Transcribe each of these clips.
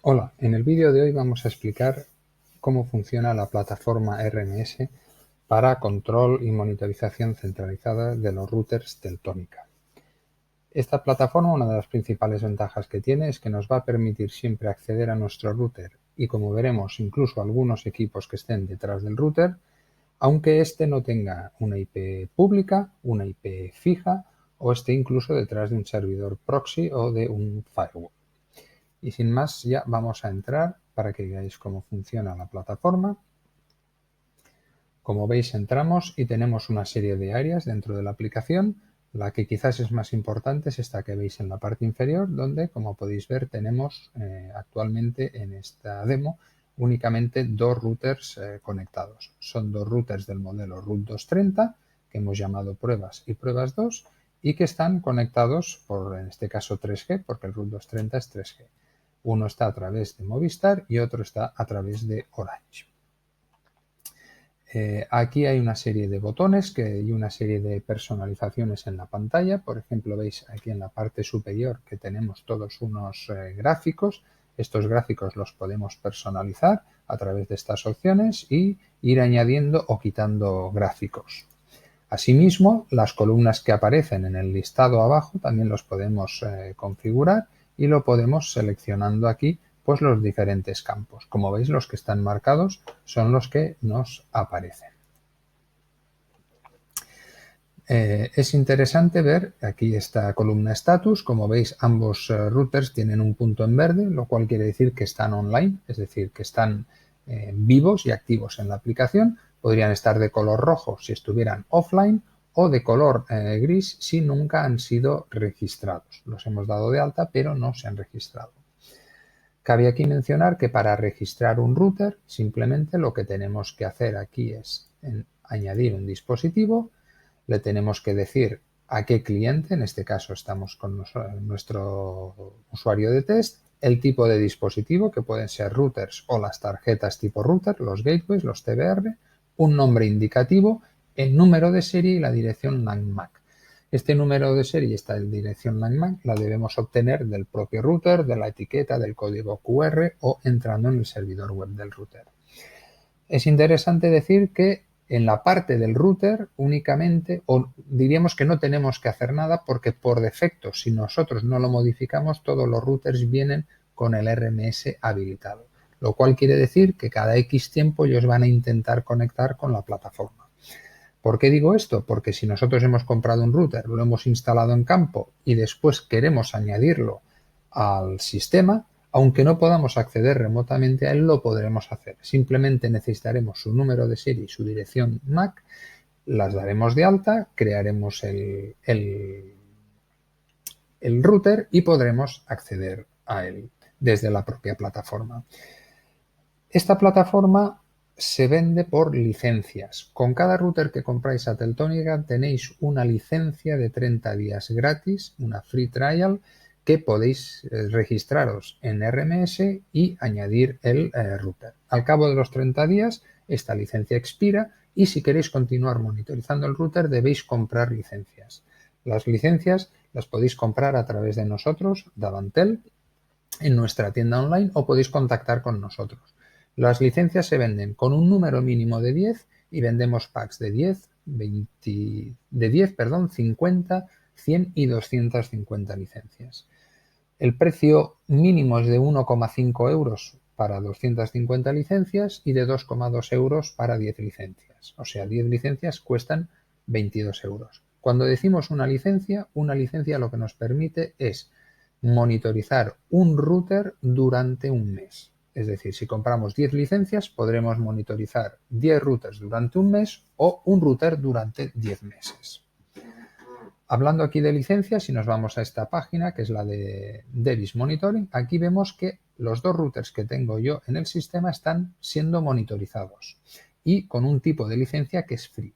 Hola, en el vídeo de hoy vamos a explicar cómo funciona la plataforma RMS para control y monitorización centralizada de los routers Teltónica. Esta plataforma, una de las principales ventajas que tiene es que nos va a permitir siempre acceder a nuestro router y, como veremos, incluso algunos equipos que estén detrás del router, aunque éste no tenga una IP pública, una IP fija o esté incluso detrás de un servidor proxy o de un firewall. Y sin más, ya vamos a entrar para que veáis cómo funciona la plataforma. Como veis, entramos y tenemos una serie de áreas dentro de la aplicación. La que quizás es más importante es esta que veis en la parte inferior, donde, como podéis ver, tenemos actualmente en esta demo únicamente dos routers conectados. Son dos routers del modelo Route 230, que hemos llamado pruebas y pruebas 2, y que están conectados por, en este caso, 3G, porque el Route 230 es 3G. Uno está a través de Movistar y otro está a través de Orange. Aquí hay una serie de botones y una serie de personalizaciones en la pantalla. Por ejemplo, veis aquí en la parte superior que tenemos todos unos gráficos. Estos gráficos los podemos personalizar a través de estas opciones y ir añadiendo o quitando gráficos. Asimismo, las columnas que aparecen en el listado abajo también los podemos configurar y lo podemos seleccionando aquí pues los diferentes campos. Como veis, los que están marcados son los que nos aparecen. Es interesante ver aquí esta columna status. Como veis, ambos routers tienen un punto en verde, lo cual quiere decir que están online, es decir, que están vivos y activos en la aplicación. Podrían estar de color rojo si estuvieran offline o de color gris si nunca han sido registrados. Los hemos dado de alta, pero no se han registrado. Cabe aquí mencionar que para registrar un router, simplemente lo que tenemos que hacer aquí es añadir un dispositivo. Le tenemos que decir a qué cliente, en este caso estamos con nuestro usuario de test, el tipo de dispositivo, que pueden ser routers o las tarjetas tipo router, los gateways, los TBR, un nombre indicativo, el número de serie y la dirección LAN MAC. Este número de serie y esta dirección LAN MAC la debemos obtener del propio router, de la etiqueta, del código QR o entrando en el servidor web del router. Es interesante decir que en la parte del router únicamente, o diríamos que no tenemos que hacer nada porque por defecto, si nosotros no lo modificamos, todos los routers vienen con el RMS habilitado, lo cual quiere decir que cada X tiempo ellos van a intentar conectar con la plataforma. ¿Por qué digo esto? Porque si nosotros hemos comprado un router, lo hemos instalado en campo y después queremos añadirlo al sistema, aunque no podamos acceder remotamente a él, lo podremos hacer. Simplemente necesitaremos su número de serie y su dirección MAC, las daremos de alta, crearemos el router y podremos acceder a él desde la propia plataforma. Esta plataforma se vende por licencias. Con cada router que compráis a Teltónica tenéis una licencia de 30 días gratis, una free trial, que podéis registraros en RMS y añadir el router. Al cabo de los 30 días, esta licencia expira y si queréis continuar monitorizando el router debéis comprar licencias. Las licencias las podéis comprar a través de nosotros, Davantel, en nuestra tienda online o podéis contactar con nosotros. Las licencias se venden con un número mínimo de 10 y vendemos packs de 10, 50, 100 y 250 licencias. El precio mínimo es de 1,5 euros para 250 licencias y de 2,2 euros para 10 licencias. O sea, 10 licencias cuestan 22 euros. Cuando decimos una licencia lo que nos permite es monitorizar un router durante un mes. Es decir, si compramos 10 licencias, podremos monitorizar 10 routers durante un mes o un router durante 10 meses. Hablando aquí de licencias, si nos vamos a esta página, que es la de Devis Monitoring, aquí vemos que los dos routers que tengo yo en el sistema están siendo monitorizados y con un tipo de licencia que es free.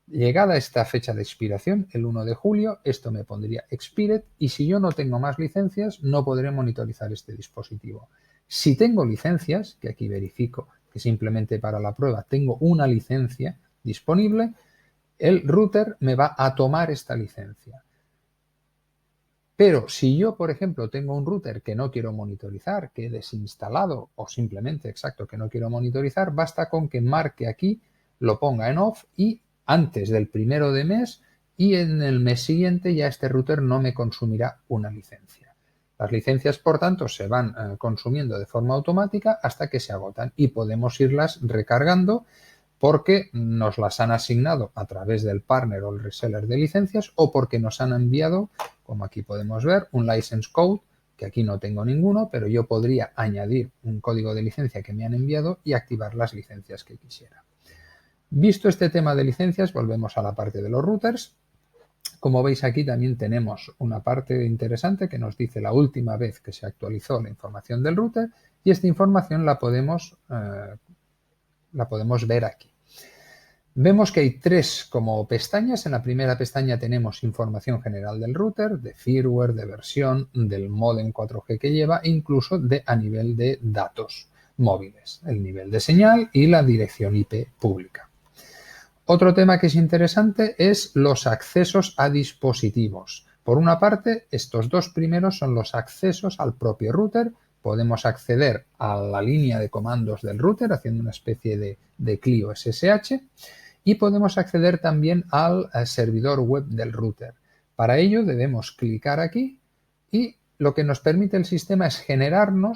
Llegada esta fecha de expiración, el 1 de julio, esto me pondría expired y si yo no tengo más licencias, no podré monitorizar este dispositivo. Si tengo licencias, que aquí verifico que simplemente para la prueba tengo una licencia disponible, el router me va a tomar esta licencia. Pero si yo, por ejemplo, tengo un router que no quiero monitorizar, que he desinstalado o simplemente, exacto, que no quiero monitorizar, basta con que marque aquí, lo ponga en off y antes del 1 de mes y en el mes siguiente ya este router no me consumirá una licencia. Las licencias, por tanto, se van consumiendo de forma automática hasta que se agotan y podemos irlas recargando porque nos las han asignado a través del partner o el reseller de licencias o porque nos han enviado, como aquí podemos ver, un license code, que aquí no tengo ninguno, pero yo podría añadir un código de licencia que me han enviado y activar las licencias que quisiera. Visto este tema de licencias, volvemos a la parte de los routers. Como veis aquí también tenemos una parte interesante que nos dice la última vez que se actualizó la información del router y esta información la podemos ver aquí. Vemos que hay 3 como pestañas. En la primera pestaña tenemos información general del router, de firmware, de versión, del módem 4G que lleva e incluso a nivel de datos móviles, el nivel de señal y la dirección IP pública. Otro tema que es interesante es los accesos a dispositivos. Por una parte, estos 2 primeros son los accesos al propio router. Podemos acceder a la línea de comandos del router haciendo una especie de CLI o SSH y podemos acceder también al servidor web del router. Para ello debemos clicar aquí y lo que nos permite el sistema es generando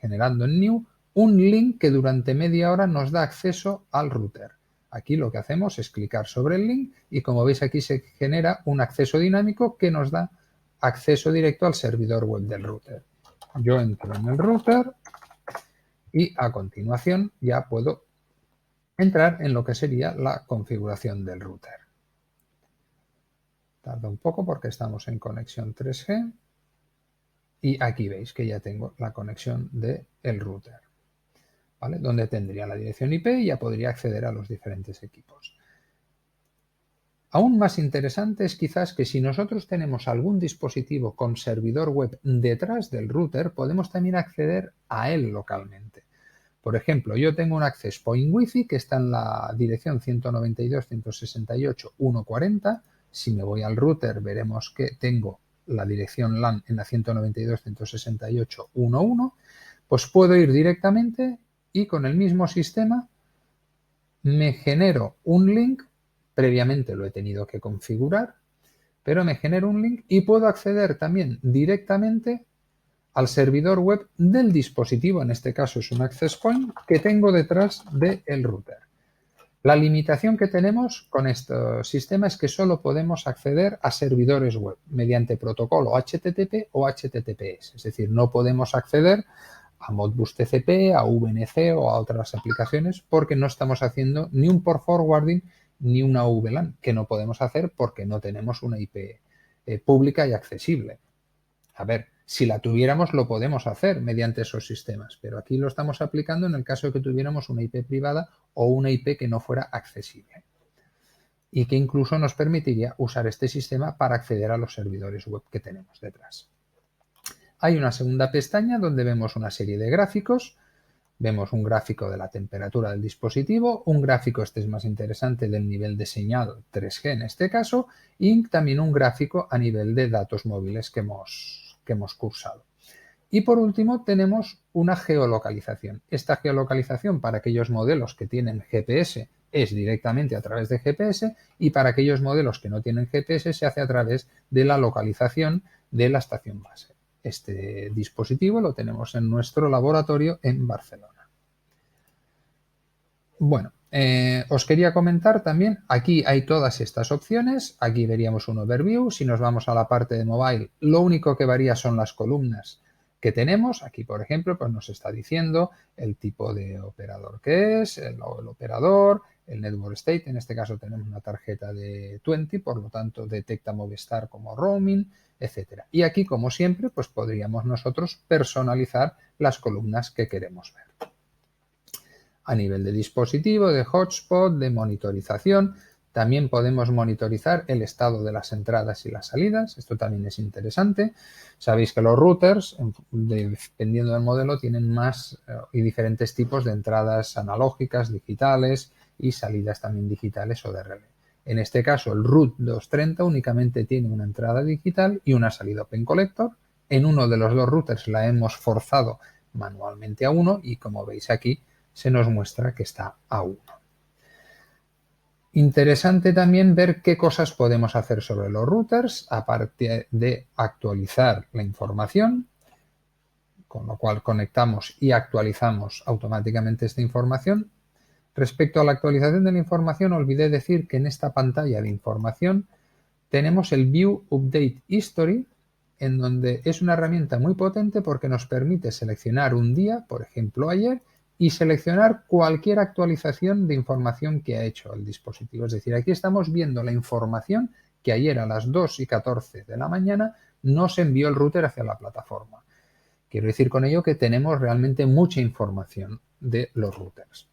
en New, un link que durante media hora nos da acceso al router. Aquí lo que hacemos es clicar sobre el link y como veis aquí se genera un acceso dinámico que nos da acceso directo al servidor web del router. Yo entro en el router y a continuación ya puedo entrar en lo que sería la configuración del router. Tarda un poco porque estamos en conexión 3G y aquí veis que ya tengo la conexión del router, ¿vale? Donde tendría la dirección IP y ya podría acceder a los diferentes equipos. Aún más interesante es quizás que si nosotros tenemos algún dispositivo con servidor web detrás del router, podemos también acceder a él localmente. Por ejemplo, yo tengo un access point Wi-Fi que está en la dirección 192.168.1.40. Si me voy al router, veremos que tengo la dirección LAN en la 192.168.1.1. Pues puedo ir directamente y con el mismo sistema me genero un link. Previamente lo he tenido que configurar, pero me genero un link y puedo acceder también directamente al servidor web del dispositivo, en este caso es un access point, que tengo detrás del router. La limitación que tenemos con este sistema es que solo podemos acceder a servidores web mediante protocolo HTTP o HTTPS, es decir, no podemos acceder a Modbus TCP, a VNC o a otras aplicaciones porque no estamos haciendo ni un port forwarding ni una VLAN, que no podemos hacer porque no tenemos una IP pública y accesible. A ver, si la tuviéramos lo podemos hacer mediante esos sistemas, pero aquí lo estamos aplicando en el caso de que tuviéramos una IP privada o una IP que no fuera accesible y que incluso nos permitiría usar este sistema para acceder a los servidores web que tenemos detrás. Hay una segunda pestaña donde vemos una serie de gráficos. Vemos un gráfico de la temperatura del dispositivo, un gráfico, este es más interesante, del nivel de señal 3G en este caso, y también un gráfico a nivel de datos móviles que hemos cursado. Y por último tenemos una geolocalización. Esta geolocalización para aquellos modelos que tienen GPS es directamente a través de GPS y para aquellos modelos que no tienen GPS se hace a través de la localización de la estación base. Este dispositivo lo tenemos en nuestro laboratorio en Barcelona. Bueno, os quería comentar también, aquí hay todas estas opciones, aquí veríamos un overview, si nos vamos a la parte de mobile, lo único que varía son las columnas que tenemos, aquí por ejemplo pues nos está diciendo el tipo de operador que es, el operador, el network state, en este caso tenemos una tarjeta de 20, por lo tanto detecta Movistar como roaming, etcétera. Y aquí como siempre pues podríamos nosotros personalizar las columnas que queremos ver. A nivel de dispositivo, de hotspot, de monitorización, también podemos monitorizar el estado de las entradas y las salidas. Esto también es interesante. Sabéis que los routers, dependiendo del modelo, tienen más y diferentes tipos de entradas analógicas, digitales y salidas también digitales o de relé. En este caso, el root 230 únicamente tiene una entrada digital y una salida Open Collector. En uno de los dos routers la hemos forzado manualmente a 1 y como veis aquí se nos muestra que está a 1. Interesante también ver qué cosas podemos hacer sobre los routers, aparte de actualizar la información, con lo cual conectamos y actualizamos automáticamente esta información. Respecto a la actualización de la información, olvidé decir que en esta pantalla de información tenemos el View Update History, en donde es una herramienta muy potente porque nos permite seleccionar un día, por ejemplo ayer, y seleccionar cualquier actualización de información que ha hecho el dispositivo. Es decir, aquí estamos viendo la información que ayer a las 2:14 de la mañana nos envió el router hacia la plataforma. Quiero decir con ello que tenemos realmente mucha información de los routers.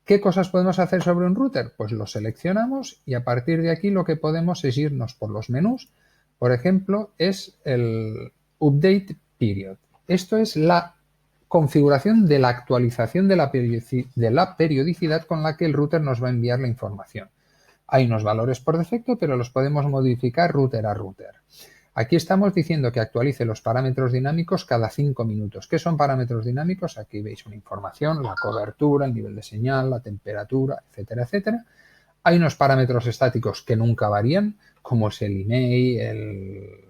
¿Qué cosas podemos hacer sobre un router? Pues lo seleccionamos y a partir de aquí lo que podemos es irnos por los menús. Por ejemplo, es el Update Period. Esto es la configuración de la actualización de la periodicidad con la que el router nos va a enviar la información. Hay unos valores por defecto, pero los podemos modificar router a router. Aquí estamos diciendo que actualice los parámetros dinámicos cada 5 minutos. ¿Qué son parámetros dinámicos? Aquí veis una información, la cobertura, el nivel de señal, la temperatura, etcétera, etcétera. Hay unos parámetros estáticos que nunca varían, como es el email,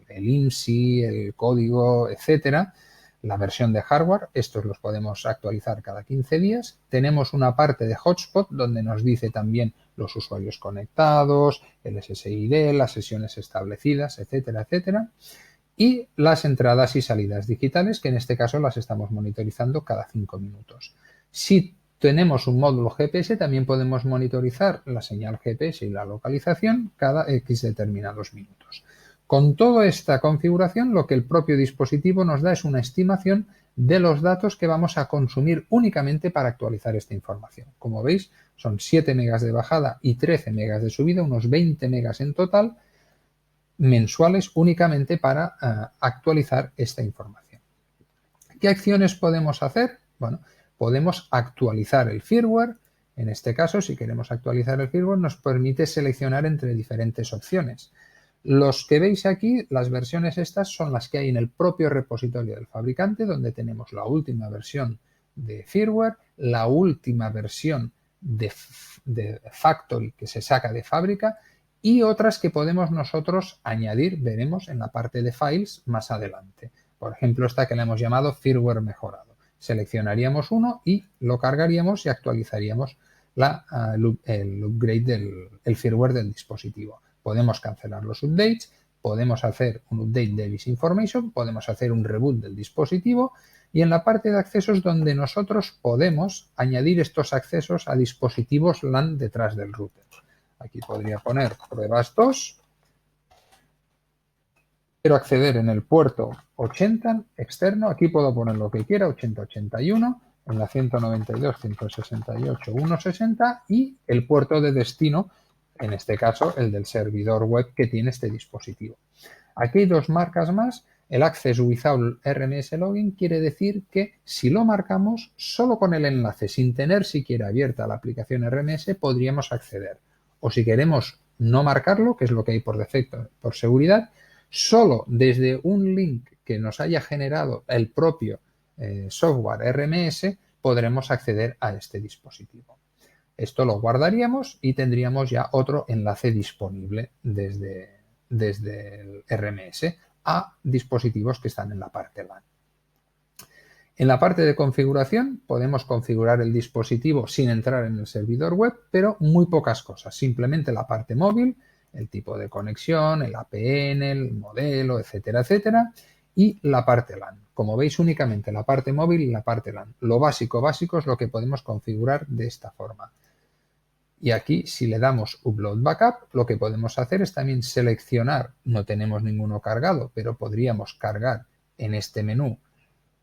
el IMSI, el código, etcétera. La versión de hardware, estos los podemos actualizar cada 15 días. Tenemos una parte de hotspot donde nos dice también los usuarios conectados, el SSID, las sesiones establecidas, etcétera, etcétera. Y las entradas y salidas digitales, que en este caso las estamos monitorizando cada 5 minutos. Si tenemos un módulo GPS, también podemos monitorizar la señal GPS y la localización cada X determinados minutos. Con toda esta configuración, lo que el propio dispositivo nos da es una estimación de los datos que vamos a consumir únicamente para actualizar esta información. Como veis, son 7 megas de bajada y 13 megas de subida, unos 20 megas en total mensuales únicamente para actualizar esta información. ¿Qué acciones podemos hacer? Bueno, podemos actualizar el firmware. En este caso, si queremos actualizar el firmware, nos permite seleccionar entre diferentes opciones. Los que veis aquí, las versiones estas son las que hay en el propio repositorio del fabricante, donde tenemos la última versión de firmware, la última versión de factory que se saca de fábrica y otras que podemos nosotros añadir, veremos en la parte de files más adelante. Por ejemplo, esta que le hemos llamado firmware mejorado. Seleccionaríamos uno y lo cargaríamos y actualizaríamos el upgrade del firmware del dispositivo. Podemos cancelar los updates, podemos hacer un update de this information, podemos hacer un reboot del dispositivo y en la parte de accesos donde nosotros podemos añadir estos accesos a dispositivos LAN detrás del router. Aquí podría poner pruebas 2. Quiero acceder en el puerto 80 externo, aquí puedo poner lo que quiera, 8081, en la 192.168.1.60 y el puerto de destino, en este caso el del servidor web que tiene este dispositivo. Aquí hay dos marcas más. El Access Without RMS Login quiere decir que si lo marcamos, solo con el enlace, sin tener siquiera abierta la aplicación RMS, podríamos acceder. O si queremos no marcarlo, que es lo que hay por defecto por seguridad, solo desde un link que nos haya generado el propio software RMS podremos acceder a este dispositivo. Esto lo guardaríamos y tendríamos ya otro enlace disponible desde el RMS a dispositivos que están en la parte LAN. En la parte de configuración podemos configurar el dispositivo sin entrar en el servidor web, pero muy pocas cosas. Simplemente la parte móvil, el tipo de conexión, el APN, el modelo, etcétera, etcétera, y la parte LAN. Como veis, únicamente la parte móvil y la parte LAN. Lo básico es lo que podemos configurar de esta forma. Y aquí, si le damos Upload Backup, lo que podemos hacer es también seleccionar, no tenemos ninguno cargado, pero podríamos cargar en este menú,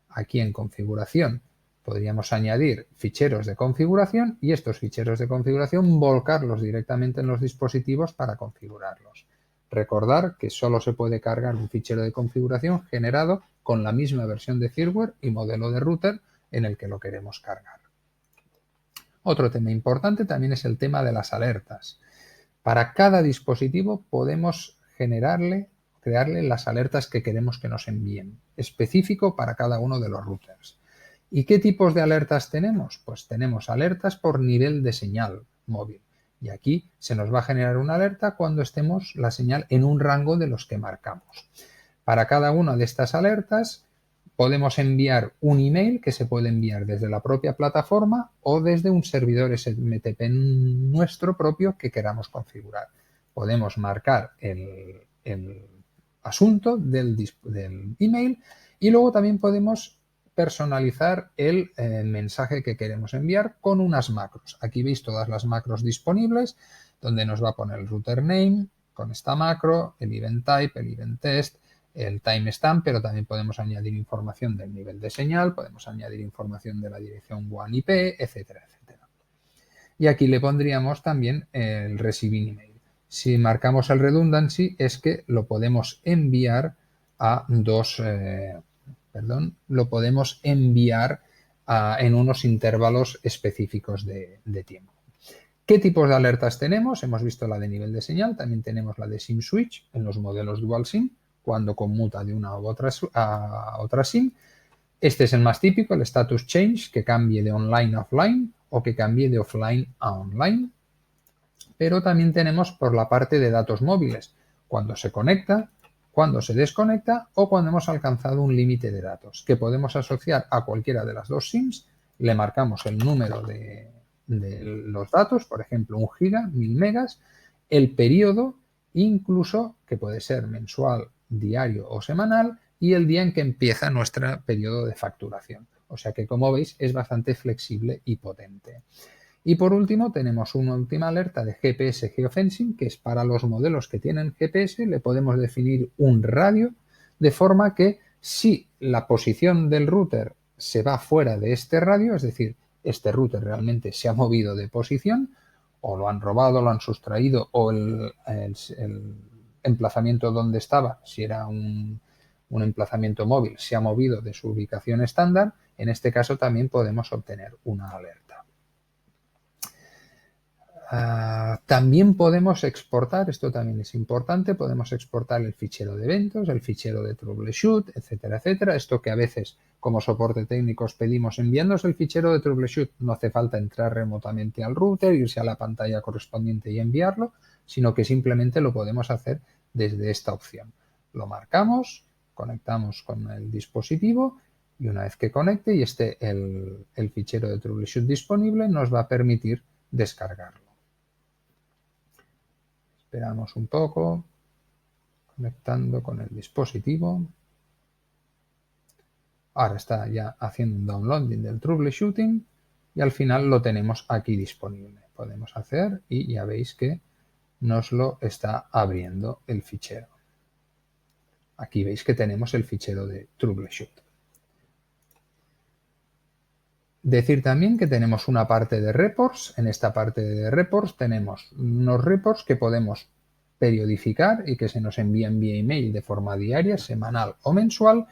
aquí en configuración, podríamos añadir ficheros de configuración y estos ficheros de configuración volcarlos directamente en los dispositivos para configurarlos. Recordar que solo se puede cargar un fichero de configuración generado con la misma versión de firmware y modelo de router en el que lo queremos cargar. Otro tema importante también es el tema de las alertas. Para cada dispositivo podemos crearle las alertas que queremos que nos envíen, específico para cada uno de los routers. ¿Y qué tipos de alertas tenemos? Pues tenemos alertas por nivel de señal móvil. Y aquí se nos va a generar una alerta cuando estemos la señal en un rango de los que marcamos. Para cada una de estas alertas podemos enviar un email que se puede enviar desde la propia plataforma o desde un servidor SMTP nuestro propio que queramos configurar. Podemos marcar el asunto del email y luego también podemos personalizar el mensaje que queremos enviar con unas macros. Aquí veis todas las macros disponibles, donde nos va a poner el router name con esta macro, el event type, el event test, el timestamp, pero también podemos añadir información del nivel de señal, podemos añadir información de la dirección WAN IP, etcétera, etcétera. Y aquí le pondríamos también el receiving email. Si marcamos el redundancy es que lo podemos enviar a lo podemos enviar en unos intervalos específicos de tiempo. ¿Qué tipos de alertas tenemos? Hemos visto la de nivel de señal, también tenemos la de SIM switch en los modelos dual SIM, cuando conmuta de una u otra a otra SIM. Este es el más típico, el status change, que cambie de online a offline o que cambie de offline a online. Pero también tenemos por la parte de datos móviles, cuando se conecta, cuando se desconecta o cuando hemos alcanzado un límite de datos, que podemos asociar a cualquiera de las dos SIMs, le marcamos el número de los datos, por ejemplo, 1 giga, 1000 megas, el periodo, incluso que puede ser mensual, diario o semanal, y el día en que empieza nuestro periodo de facturación. O sea que, como veis, es bastante flexible y potente. Y por último, tenemos una última alerta de GPS Geofencing, que es para los modelos que tienen GPS, le podemos definir un radio, de forma que si la posición del router se va fuera de este radio, es decir, este router realmente se ha movido de posición, o lo han robado, lo han sustraído, o el emplazamiento donde estaba, si era un emplazamiento móvil, se ha movido de su ubicación estándar, en este caso también podemos obtener una alerta. También podemos exportar, esto también es importante, podemos exportar el fichero de eventos, el fichero de troubleshoot, etcétera, etcétera. Esto que a veces como soporte técnico os pedimos enviándonos el fichero de troubleshoot, no hace falta entrar remotamente al router, irse a la pantalla correspondiente y enviarlo, sino que simplemente lo podemos hacer desde esta opción. Lo marcamos, conectamos con el dispositivo y una vez que conecte y esté el fichero de troubleshoot disponible, nos va a permitir descargarlo. Esperamos un poco, conectando con el dispositivo. Ahora está ya haciendo un downloading del troubleshooting y al final lo tenemos aquí disponible. Podemos hacer y ya veis que nos lo está abriendo el fichero. Aquí veis que tenemos el fichero de troubleshoot. Decir también que tenemos una parte de reports. En esta parte de reports tenemos unos reports que podemos periodificar y que se nos envían vía email de forma diaria, semanal o mensual,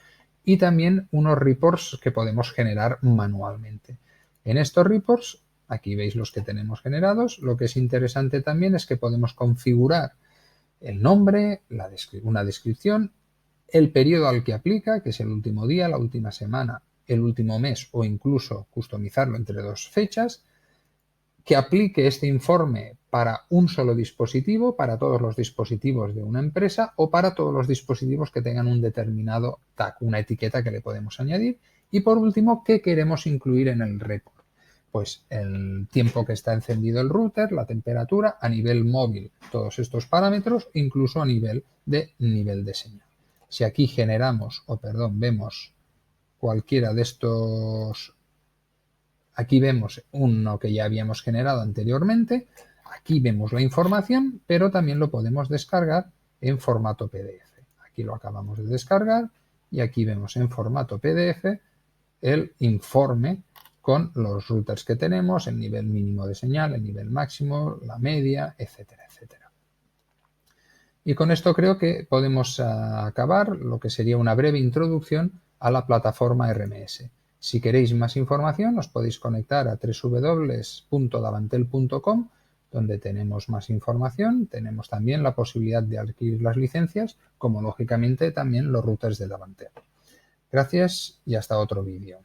y también unos reports que podemos generar manualmente. En estos reports, aquí veis los que tenemos generados, lo que es interesante también es que podemos configurar el nombre, una descripción, el periodo al que aplica, que es el último día, la última semana, el último mes o incluso customizarlo entre dos fechas, que aplique este informe para un solo dispositivo, para todos los dispositivos de una empresa o para todos los dispositivos que tengan un determinado tag, una etiqueta que le podemos añadir. Y por último, ¿qué queremos incluir en el report? Pues el tiempo que está encendido el router, la temperatura, a nivel móvil, todos estos parámetros, incluso a nivel de señal. Si aquí vemos cualquiera de estos, aquí vemos uno que ya habíamos generado anteriormente, aquí vemos la información, pero también lo podemos descargar en formato PDF. Aquí lo acabamos de descargar y aquí vemos en formato PDF el informe con los routers que tenemos, el nivel mínimo de señal, el nivel máximo, la media, etcétera, etcétera. Y con esto creo que podemos acabar lo que sería una breve introducción a la plataforma RMS. Si queréis más información, os podéis conectar a www.davantel.com, donde tenemos más información, tenemos también la posibilidad de adquirir las licencias, como lógicamente también los routers de Davantera. Gracias y hasta otro vídeo.